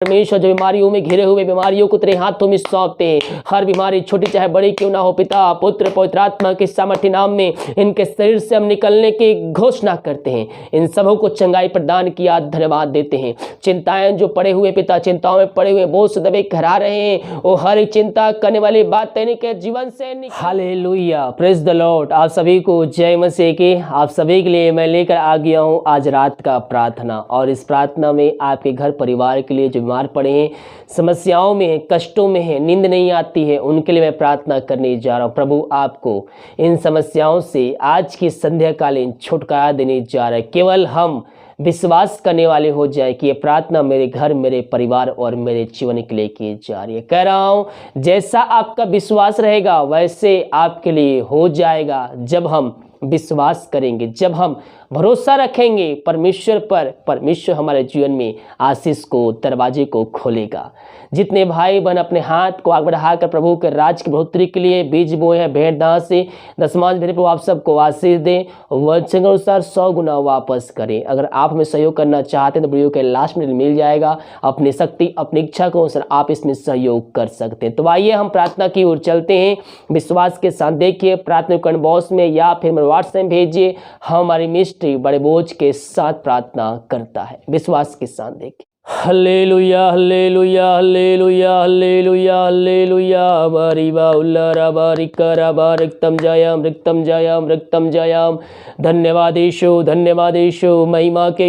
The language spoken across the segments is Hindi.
परमेश्वर जो बीमारियों में घिरे हुए बीमारियों को तेरे हाथों में सौंपते हैं। हर बीमारी छोटी चाहे बड़ी क्यों ना हो पिता, पुत्र पवित्र आत्मा के सामर्थ्य नाम में इनके शरीर से हम निकलने की घोषणा करते हैं। इन सबों को चंगाई प्रदान किया, धन्यवाद देते हैं। चिंताएं जो पड़े हुए पिता, चिंताओं में पड़े हुए बोझ से दबे करा रहे हैं, वो हर एक चिंता करने वाली बात इनके जीवन से हालेलुया, प्रेज द लॉर्ड। आप सभी को जय मसीह की। आप सभी के लिए मैं लेकर आ गया हूँ आज रात का प्रार्थना, और इस प्रार्थना में आपके घर परिवार के लिए जो बीमार पड़े हैं, समस्याओं में हैं, कष्टों में हैं, नींद नहीं आती है, उनके लिए मैं प्रार्थना करने जा रहा हूँ। प्रभु आपको इन समस्याओं से आज की संध्याकालीन छुटकारा देने जा रहा है। केवल हम विश्वास करने वाले हो जाए कि ये प्रार्थना मेरे घर, मेरे परिवार और मेरे जीवन के लिए की जा रही है। कह रहा हूँ जैसा आपका विश्वास रहेगा वैसे आपके लिए हो जाएगा। जब हम विश्वास करेंगे, जब हम भरोसा रखेंगे परमेश्वर पर, परमेश्वर हमारे जीवन में आशीष को, दरवाजे को खोलेगा। जितने भाई बहन अपने हाथ को आगे बढ़ाकर प्रभु के राज की बढ़ोतरी के लिए बीज बोए हैं, भेंट दान से दशमांश भेजे, प्रभु आप सबको आशीष दें, वचन के अनुसार 100 गुना वापस करें। अगर आप हमें सहयोग करना चाहते हैं तो वीडियो के लास्ट में मिल जाएगा। अपनी शक्ति, अपनी इच्छा के अनुसार आप इसमें सहयोग कर सकते हैं। तो आइए हम प्रार्थना की ओर चलते हैं। विश्वास के साथ देखिए, प्रार्थना कमेंट बॉक्स में या फिर मेरे व्हाट्सएप भेजिए। हमारी मिस्ट्री बड़े बोझ के साथ प्रार्थना करता है। विश्वास के साथ देखिए। Hallelujah hallelujah hallelujah hallelujah hallelujah, बारिबा उल्लारा बारिकरा बारिकतम जयम रिक्तम जयम रिक्तम जयम। धन्यवाद यीशु, धन्यवाद यीशु। महिमा के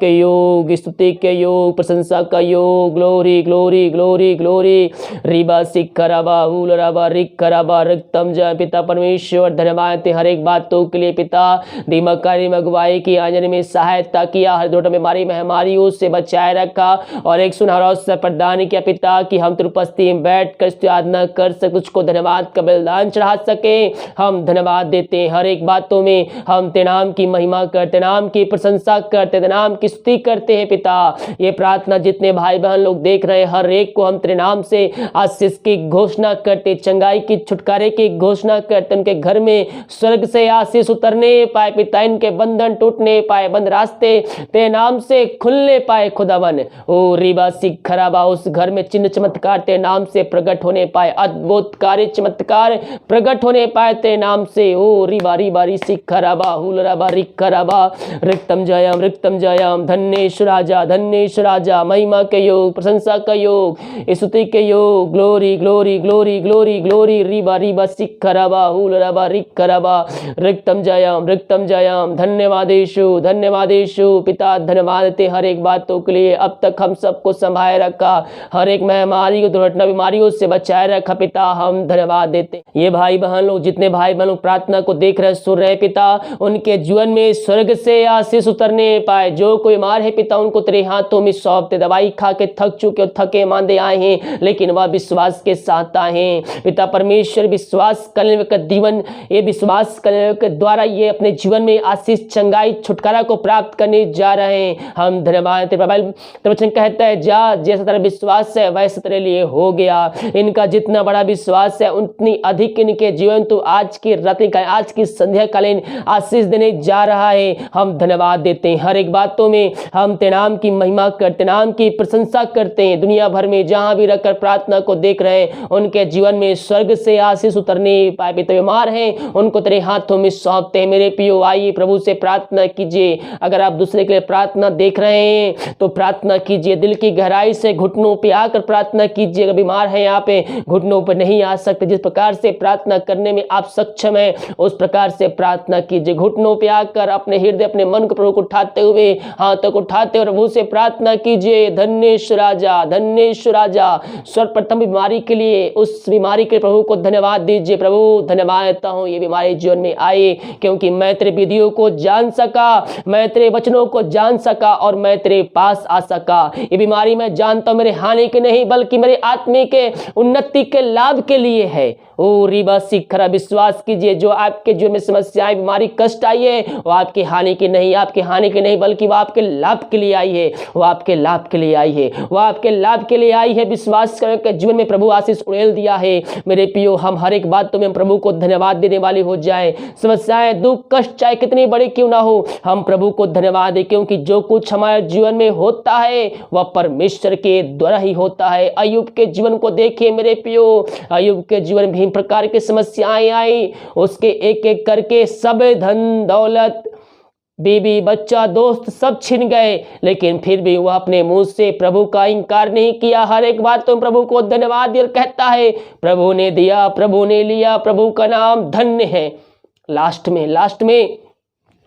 योग, स्तुति के योग, प्रशंसा का योग। Glory glory glory glory. रिबा सिखराबा उलराबा रिखराबा रिक्तम जय। पिता परमेश्वर धन्यवाद हर एक बातों के लिए पिता। दिमाग कार्य में अगुवाई की, आंजन में सहायता किया, हर दो बीमारी महामारियों से बचाए रखा, और एक सुनहरा अवसर प्रदान किया पिता कि हम तेरी उपस्थिति में बैठ कर आराधना कर सके, तुझको धन्यवाद का बलिदान चढ़ा सके। हम धन्यवाद देते हैं। हर एक बातों में हम तेरे नाम की महिमा करते, नाम की प्रशंसा करते, नाम की स्तुति करते हैं पिता। ये प्रार्थना जितने भाई बहन लोग देख रहे हैं, हर एक को हम तेरे नाम से आशीष की घोषणा करते, चंगाई की, छुटकारे की घोषणा करते। उनके घर में स्वर्ग से आशीष उतरने पाए पिता, इनके बंधन टूटने पाए, बंद रास्ते तेरे नाम से खुलने पाए खुदावन। ओ रिबा सिखराबा, उस घर में चिन्ह चमत्कार तेरे नाम से प्रकट होने पाए, अद्भुत कार्य चमत्कार प्रकट होने पाए तेरे नाम से। ओ रिबा रिबा सिखराबा हुलराबा रिखराबा रिक्तम जयम। धन्येश राजा, धन्येश राजा। महिमा के योग, प्रशंसा का योग, स्तुति के योग। Glory glory glory glory glory. रिबा रिबा सिखराबा हुलराबा रिखराबा रिक्तम जयम। धन्यवाद यीशु, धन्यवाद यीशु। पिता धन्यवाद देते हर एक बातों के लिए। अब तक हम सबको संभाले रखा, हर एक महामारी, दुर्घटना, बीमारियों से बचाए रखा पिता, हम धन्यवाद देते। ये भाई बहन लोग, जितने भाई बहन लोग प्रार्थना को देख रहे, सुन रहे पिता, उनके जीवन में स्वर्ग से आशीष उतरने पाए। जो कोई बीमार है पिता, उनको तेरे हाथों में सौंपते। दवाई खा के थक चुके और थके मांदे आए हैं, लेकिन वह विश्वास के साथ आए हैं पिता परमेश्वर। विश्वास करने के जीवन, ये विश्वास करने के द्वारा ये अपने जीवन में आशीष, चंगाई, छुटकारा को प्राप्त करने जा रहे हैं। हम धन्यवाद। वचन कहता है जा जैसा तेरा विश्वास है वैसा तेरे लिए हो गया। इनका जितना बड़ा विश्वास है उतनी अधिक इनके जीवन तो आज की रात्रि का, आज की संध्या कालीन आशीष देने जा रहा है। हम धन्यवाद देते हैं। हर एक बातों में हम तेरे नाम की महिमा करते, नाम की प्रशंसा करते हैं। दुनिया भर में जहां भी रखकर प्रार्थना को देख रहे हैं, उनके जीवन में स्वर्ग से आशीष उतरने पाए। पिता बीमार हैं, उनको तेरे हाथों में सौंपते हैं। मेरे पियो आइए प्रभु से प्रार्थना कीजिए। अगर आप दूसरे के लिए प्रार्थना देख रहे हैं तो प्रार्थना कीजिए, दिल की गहराई से घुटनों पे आकर प्रार्थना कीजिए। अगर बीमार हैं यहाँ पे, घुटनों पर नहीं आ सकते, जिस प्रकार से प्रार्थना करने में आप सक्षम हैं उस प्रकार से प्रार्थना कीजिए। घुटनों पे आकर अपने हृदय, अपने मन को प्रभु को उठाते हुए, हाथों को उठाते हुए प्रभु से प्रार्थना कीजिए। धन्येश राजा, धन्येश राजा। सर्वप्रथम बीमारी के लिए, उस बीमारी के प्रभु को धन्यवाद दीजिए। प्रभु धन्यवाद देता हूँ ये बीमारी जीवन में आए, क्योंकि मैं तेरे विधियों को जान सका, मैं तेरे वचनों को जान सका और मैं तेरे पास आ सका। ये बीमारी मैं जानता हूं मेरे हानि के नहीं बल्कि मेरे आत्मिक के उन्नति के लाभ के लिए है। ओ रिबा सिखरा, विश्वास कीजिए जो आपके जीवन में समस्याएं, बीमारी, कष्ट आई है वो आपकी हानि की नहीं, आपकी हानि की नहीं बल्कि वो आपके लाभ के लिए आई है। वो आपके लाभ के लिए आई है, वो आपके लाभ के लिए आई है। विश्वास करके जीवन में प्रभु आशीष उड़ेल दिया है। मेरे पियो, हम हर एक बात में प्रभु को धन्यवाद देने वाले हो जाए। समस्याएं, दुख, कष्ट चाहे कितनी बड़ी क्यों ना हो, हम प्रभु को धन्यवाद दें, क्योंकि जो कुछ हमारे जीवन में हो होता है वह परमेश्वर के द्वारा ही होता है। अय्यूब के जीवन को देखिए मेरे प्रियो, अय्यूब के जीवन में भिन्न प्रकार की समस्याएं आई, उसके एक एक करके सब धन दौलत बीबी बच्चा दोस्त सब छिन गए, लेकिन फिर भी वह अपने मुंह से प्रभु का इंकार नहीं किया। हर एक बात तो प्रभु को धन्यवाद दिया, कहता है प्रभु ने दिया, प्रभु ने लिया, प्रभु का नाम धन्य है। लास्ट में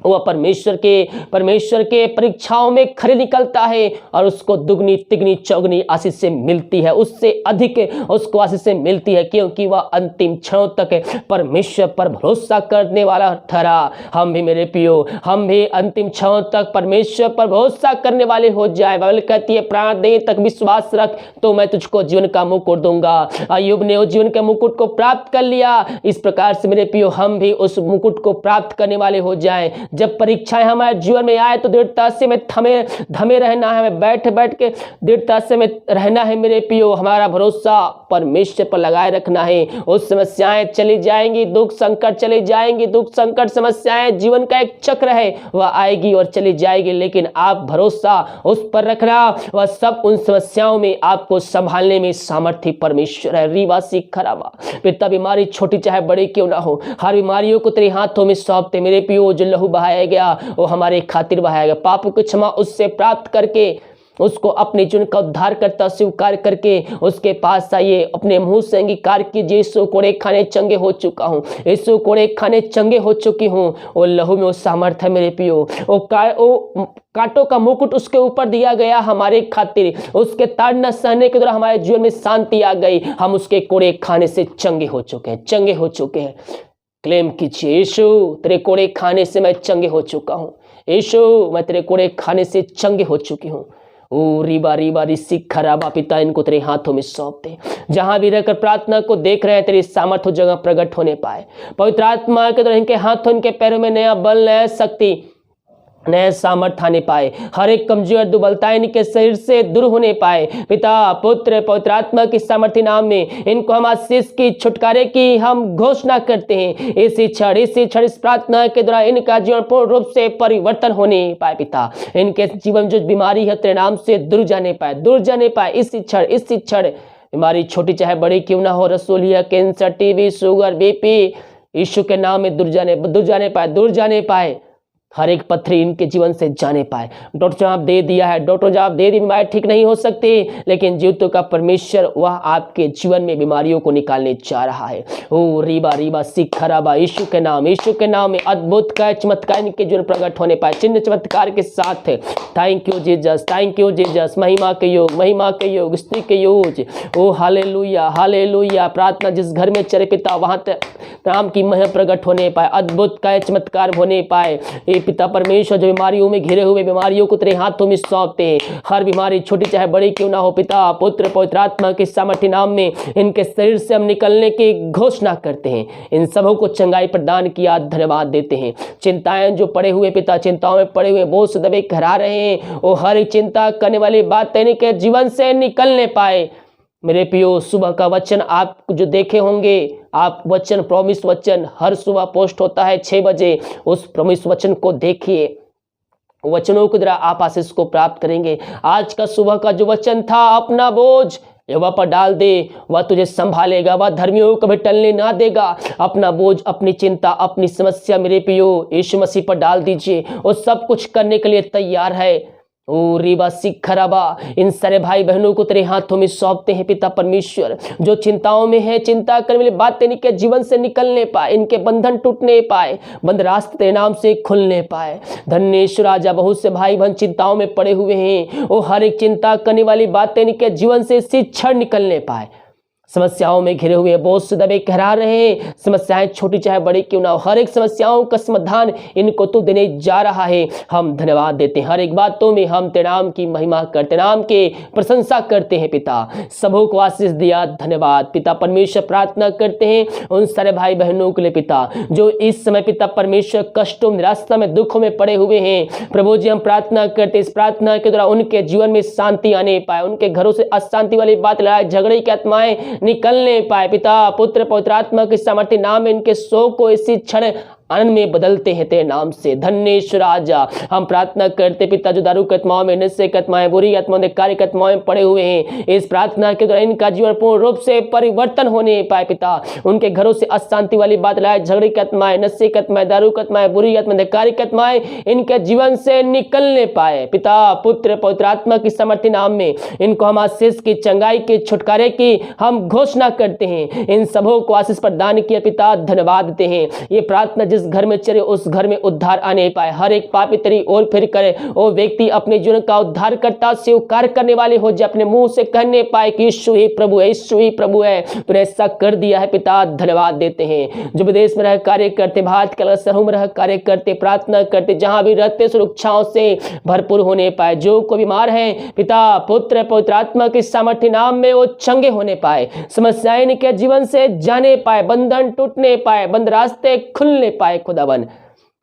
वह परमेश्वर के परीक्षाओं में खरे निकलता है और उसको दुगनी तिगनी चौगनी आशीष से मिलती है, उससे अधिक उसको आशीष से मिलती है, क्योंकि वह अंतिम क्षणों तक परमेश्वर पर भरोसा करने वाला ठहरा। हम भी मेरे पियो, हम भी अंतिम क्षणों तक परमेश्वर पर भरोसा करने वाले हो जाए। बाइबल कहती है प्राण देने तक विश्वास रख तो मैं तुझको जीवन का मुकुट दूंगा। अय्यूब ने उस जीवन के मुकुट को प्राप्त कर लिया। इस प्रकार से मेरे पियो हम भी उस मुकुट को प्राप्त करने वाले हो जाए। जब परीक्षाएं हमारे जीवन में आए तो दृढ़ता से में थमे रहना है, हमें बैठ के दृढ़ता से में रहना है मेरे पियो। हमारा भरोसा परमेश्वर पर लगाए रखना है। उस समस्याएं चली जाएंगी, दुख संकट चली जाएंगी, दुख संकट समस्याएं जीवन का एक चक्र है, वह आएगी और चली जाएगी, लेकिन आप भरोसा उस पर रखना, वह सब उन समस्याओं में आपको संभालने में सामर्थ्य परमेश्वर है। रीवासी खराबा पिता, बीमारी छोटी चाहे बड़ी क्यों ना हो, हर बीमारियों को तेरे हाथों में सौंपते मेरे पियो। जो लहू बहाया गया वो हमारे खातिर बहाया गया, पापों की क्षमा उससे प्राप्त करके उसको अपने जीवन का उद्धार करता स्वीकार करके उसके पास आइए, अपने मुंह से अंगीकार कीजिए यीशु कोड़े खाने चंगे हो चुका हूँ, यीशु कोड़े खाने चंगे हो चुकी हूँ। वो लहू में वो सामर्थ है मेरे पियो। वो कांटों का मुकुट उसके ऊपर दिया गया हमारे खातिर, उसके ताड़ना सहने के द्वारा हमारे जीवन में शांति आ गई। हम उसके कोड़े खाने से चंगे हो चुके हैं। क्लेम कीजिए, यीशु तेरे कोड़े खाने से मैं चंगे हो चुका हूँ, यीशु मैं तेरे कोड़े खाने से चंगे हो चुकी हूँ। ओ रीबा रिसी खराबा पिता, इनको तेरे हाथों में सौंपते। जहां भी रहकर प्रार्थना को देख रहे हैं तेरी सामर्थ्य जगह प्रकट होने पाए। पवित्र आत्मा के द्वारा इनके हाथों इनके पैरों में नया बल, नया शक्ति, नए सामर्थ्य आने पाए। हर एक कमजोर दुर्बलता इनके शरीर से दूर होने पाए। पिता पुत्र पवित्र आत्मा की सामर्थ्य नाम में इनको हम आशीष की छुटकारे की हम घोषणा करते हैं। इसी क्षण इस प्रार्थना के द्वारा इनका जीवन पूर्ण रूप से परिवर्तन होने पाए। पिता इनके जीवन जो बीमारी है तेरे नाम से दूर जाने पाए। इसी क्षण बीमारी छोटी चाहे बड़ी क्यों ना हो, रसोलिया, कैंसर, टीबी, शुगर, बीपी, यीशु के नाम में दूर जाने पाए। हर एक पत्थरी इनके जीवन से जाने पाए। डॉक्टर जवाब दे दिया है, बीमारी ठीक नहीं हो सकती, लेकिन जीवितों का परमेश्वर वह आपके जीवन में बीमारियों को निकालने जा रहा है। ओ रीबा सिखराबा, यीशु के नाम में अद्भुत का चमत्कार इनके जीवन प्रकट होने पाए, चिन्ह चमत्कार के साथ। थैंक यू जीसस, महिमा के योग, स्त्री के योग। ओ हालेलुया। प्रार्थना जिस घर में चले पिता वहां नाम की महिमा प्रकट होने पाए, अद्भुत का चमत्कार होने पाए। पिता परमेश्वर जो बीमारियों में घिरे हुए बीमारियों को तेरे हाथों में सौंपते हैं, हर बीमारी छोटी चाहे बड़ी क्यों ना हो पिता पुत्र पवित्र आत्मा के सामर्थ्य नाम में इनके शरीर से हम निकलने की घोषणा करते हैं। इन सबों को चंगाई प्रदान किया, धन्यवाद देते हैं। चिंताएं जो पड़े हुए पिता, चिंताओं में पड़े हुए बोझ दबे करा रहे हैं, वो हर चिंता करने वाली बात इनके जीवन से निकलने पाए। मेरे पियो, सुबह का वचन आप जो देखे होंगे, आप वचन प्रॉमिस वचन हर सुबह पोस्ट होता है 6 बजे, उस प्रॉमिस वचन को देखिए, वचनों के द्वारा आप आशीष को प्राप्त करेंगे। आज का सुबह का जो वचन था, अपना बोझ यहोवा पर डाल दे, वह तुझे संभालेगा, वह धर्मियों को भी टलने ना देगा। अपना बोझ, अपनी चिंता, अपनी समस्या मेरे पियो यीशु मसीह पर डाल दीजिए, वो सब कुछ करने के लिए तैयार है। ओ रीबा सिखराबा, इन सारे भाई बहनों को तेरे हाथों में सौंपते हैं पिता परमेश्वर। जो चिंताओं में है, चिंता करने वाली बातें इनके जीवन से निकलने पाए, इनके बंधन टूटने पाए, बंद रास्ते तेरे नाम से खुलने पाए। धन्येश्वर राजा, बहुत से भाई बहन चिंताओं में पड़े हुए हैं, वो हर एक चिंता करने वाली बातें इनके जीवन से इसी क्षण निकलने पाए। समस्याओं में घिरे हुए बोझ से दबे कहरा रहे हैं, समस्याएं छोटी चाहे बड़ी क्यों ना हो, हर एक समस्याओं का समाधान इनको तू देने जा रहा है। हम धन्यवाद देते हैं, हर एक बातों में हम तेरे नाम की महिमा करते, नाम के प्रशंसा करते हैं पिता। सबों को आशीष दिया, धन्यवाद पिता परमेश्वर। प्रार्थना करते हैं उन सारे भाई बहनों के लिए पिता, जो इस समय पिता परमेश्वर कष्टों, निराशा में, दुखों में पड़े हुए हैं। प्रभु जी हम प्रार्थना करते, इस प्रार्थना के द्वारा उनके जीवन में शांति आने पाए, उनके घरों से अशांति वाली बात, लड़ाई झगड़े की आत्माएं निकलने पाए। पिता पुत्र पवित्र आत्मा के सामर्थ्य नाम में इनके शोक को इसी क्षण आनंद में बदलते हैं तेरे नाम से। धन्येश्वर राजा, हम प्रार्थना करते पिता जो दारू की आत्माओं में, नशे की आत्माएं, बुरी आत्माओं में, कार्य की आत्माओं में पड़े हुए हैं, इस प्रार्थना के द्वारा इनका जीवन पूर्ण रूप से परिवर्तन होने पाए पिता। उनके घरों से अशांति वाली बात लाए, झगड़े की आत्माएं, नशे की आत्माएं, दारू की आत्माएं, बुरी आत्माएं, कार्य की आत्माएं इनके जीवन से निकलने पाए पिता। पुत्र पवित्र आत्मा की सामर्थ्य नाम में इनको हम आशीष की, चंगाई की, छुटकारे की हम घोषणा करते हैं। इन सबों को आशीष प्रदान किया पिता, धन्यवाद देते हैं। ये प्रार्थना जिस घर में चले उस घर में उद्धार आने पाए। हर एक पापी तेरी ओर फिर करे, वो व्यक्ति अपने जीवन का उद्धार करता स्वीकार करने वाले हो जाए, अपने मुंह से कहने पाए कि यीशु ही प्रभु है, यीशु ही प्रभु है। तूने ऐसा कर दिया है पिता, धन्यवाद देते हैं। जो विदेश में रह कार्य करते, भारत के शहरों में रह कार्य करते, प्रार्थना करते, जहां भी रहते सुरक्षाओं से भरपूर होने पाए। जो को बीमार है पिता, पुत्र पवित्र आत्मा के सामर्थ्य नाम में वो चंगे होने पाए, समस्याएं इनके जीवन से जाने पाए, बंधन टूटने पाए, बंद रास्ते खुलने पाए खुदावन।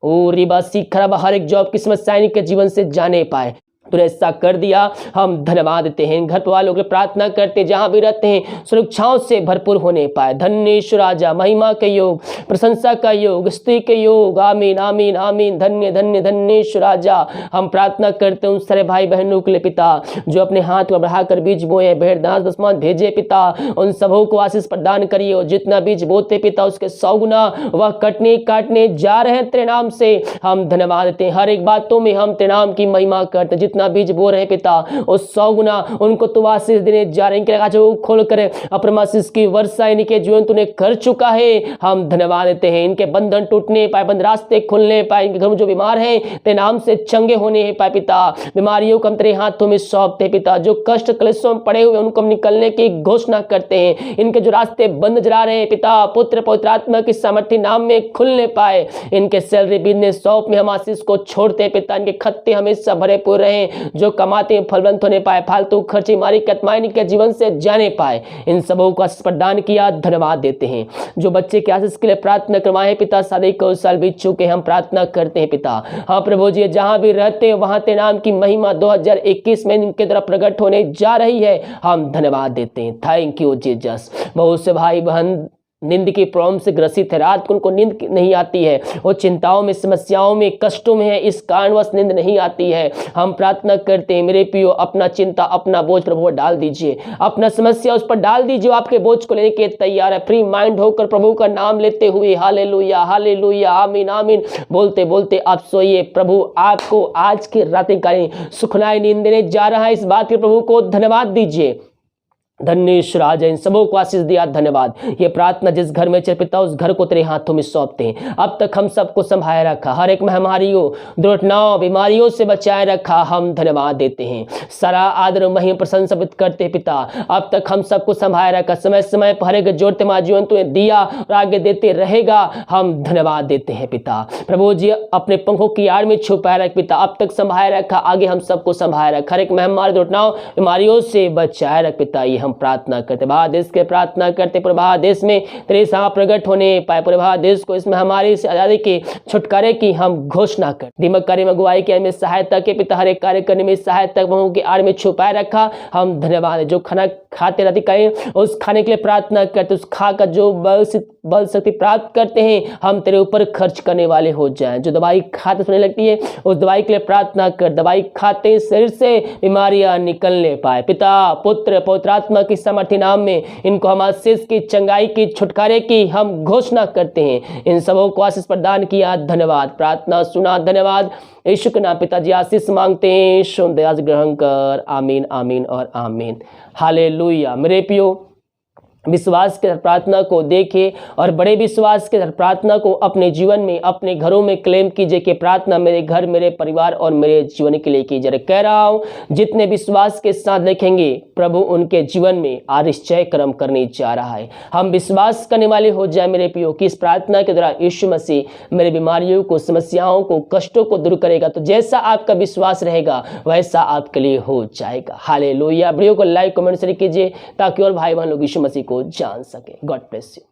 ओ रिबासी खराब हर एक जॉब की समस्याएं इनके जीवन से जाने पाए। तूने ऐसा कर दिया, हम धन्यवाद देते हैं। घर वालों के प्रार्थना करते जहां भी रहते हैं सुरक्षाओं से भरपूर होने पाए। धन्येश्वर राजा, महिमा के योग, प्रशंसा का योग, स्तुति के योग, आमीन आमीन आमीन। धन्य धन्य धन्येश्वर राजा, हम प्रार्थना करते हैं उन सारे भाई बहनों के लिए पिता जो अपने हाथ को बढ़ाकर बीज बोए, भेड़ दास दसमान भेजे पिता, उन सबों को आशीष प्रदान करिए। और जितना बीज बोते पिता उसके 100 गुना वह काटने जा रहे हैं तेरे नाम से, हम धन्यवाद देते हैं। हर एक बातों में हम तेरे नाम की महिमा करते, जितना बीज बो रहे पिता उस 100 गुना उनको तू आशीष देने जा रहे हैं। जो खोल कर अपना आशीष की वर्षा इनके जीवन तूने कर चुका है, हम धन्यवाद देते हैं। इनके बंधन टूटने पाए, बंद रास्ते खुलने पाए, इनके घर में जो बीमार हैं तेरे नाम से चंगे होने पाए पिता। बीमारियों को हम तेरे हाथों में सौंपते पिता, जो कष्ट क्लेशों में पड़े हुए उनको हम निकलने की घोषणा करते हैं। इनके जो रास्ते बंद जला रहे हैं पिता, पुत्र पवित्र आत्मा की सामर्थ्य नाम में खुलने पाए। इनके सैलरी बिजनेस शॉप में हम आशीष को छोड़ते पिता, इनके खत्ते हमेशा भरे पूरे रहे, जो कमाते हैं फलवंत होने पाए, फालतू खर्ची मारी कतमाई के जीवन से जाने पाए। इन सबों को आशीष प्रदान किया, धन्यवाद देते हैं। जो बच्चे के आशीष के लिए प्रार्थना करवाए पिता, शादी को साल बीत चुके हम प्रार्थना करते हैं पिता। हाँ प्रभु जी, जहां भी रहते हैं वहां तेरे नाम की महिमा 2021 में इनके द्वारा प्रकट होने जा रही है, हम धन्यवाद देते हैं। Thank you Jesus. बहुत से भाई बहन नींद की प्रॉब्लम से ग्रसित है, रात को उनको नींद नहीं आती है, वो चिंताओं में, समस्याओं में, कष्टों में है, इस कारणवश नींद नहीं आती है। हम प्रार्थना करते हैं मेरे प्रियो, अपना चिंता अपना बोझ प्रभु पर डाल दीजिए, अपना समस्या उस पर डाल दीजिए, आपके बोझ को लेने के तैयार है। फ्री माइंड होकर प्रभु का नाम लेते हुए हालेलुया हालेलुया आमीन आमीन बोलते बोलते आप सोइए। प्रभु आपको आज की रात का सुखनाई नींद देने जा रहा है, इस बात के प्रभु को धन्यवाद दीजिए। धन्येश्वर राजा, इन सबों को आशीष दिया, धन्यवाद। ये प्रार्थना जिस घर में चल पिता उस घर को तेरे हाथों में सौंपते हैं। अब तक हम सबको संभाले रखा, हर एक महामारियों, दुर्घटनाओं, बीमारियों से बचाए रखा, हम धन्यवाद देते हैं। सारा आदर महिमा प्रशंसा करते पिता, अब तक हम सबको संभाले रखा, समय समय पर हर एक जोड़ते मां जीवन तुझे दिया और आगे देते रहेगा, हम धन्यवाद देते हैं पिता। प्रभु जी अपने पंखों की आड़ में छुपाए रख पिता, अब तक संभाले रखा, आगे हम सबको संभाले रखा, हर एक महामारी, दुर्घटनाओं, बीमारियों से बचाए रख पिता। ये प्रार्थना करते, भारत देश के प्रार्थना करते, पूरे भारत देश में तेरे साथ प्रकट होने पाए, पूरे भारत देश को इसमें हमारी से आजादी के छुटकारे की हम घोषणा कर। दिमाग कार्य में अगुवाई के में सहायता के पिता, हर एक कार्य करने में सहायता की आड़ में छुपाए रखा, हम धन्यवाद। जो खाना खाते रहते करें उस खाने के लिए प्रार्थना करते, उस खाकर जो बल शक्ति प्राप्त करते हैं हम तेरे ऊपर खर्च करने वाले हो जाएं। जो दवाई खाते सुनने लगती है उस दवाई के लिए प्रार्थना कर, दवाई खाते शरीर से बीमारियां निकलने पाए पिता, पुत्र पवित्र आत्मा की सामर्थ्य नाम में इनको हम आशीष की, चंगाई की, छुटकारे की हम घोषणा करते हैं। इन सबों को आशीष प्रदान किया, धन्यवाद। प्रार्थना सुना, धन्यवाद। यीशु के नाम पिताजी आशीष मांगते हैं, शुद्ध दया से ग्रहण कर, आमीन आमीन और आमीन। हालेलुया। मेरे प्रियो, विश्वास के साथ प्रार्थना को देखें और बड़े विश्वास के साथ प्रार्थना को अपने जीवन में, अपने घरों में क्लेम कीजिए कि प्रार्थना मेरे घर, मेरे परिवार और मेरे जीवन के लिए कीजिए। कह रहा हूं, जितने विश्वास के साथ देखेंगे प्रभु उनके जीवन में आश्चर्य कर्म करने जा रहा है। हम विश्वास करने वाले हो जाए मेरे प्रियो कि इस प्रार्थना के द्वारा यीशु मसीह मेरे बीमारियों को, समस्याओं को, कष्टों को दूर करेगा। तो जैसा आपका विश्वास रहेगा वैसा आपके लिए हो जाएगा। हालेलुया। वीडियो को लाइक कमेंट शेयर कीजिए ताकि और भाई बहन लोग यीशु मसीह को जान सके। God bless you.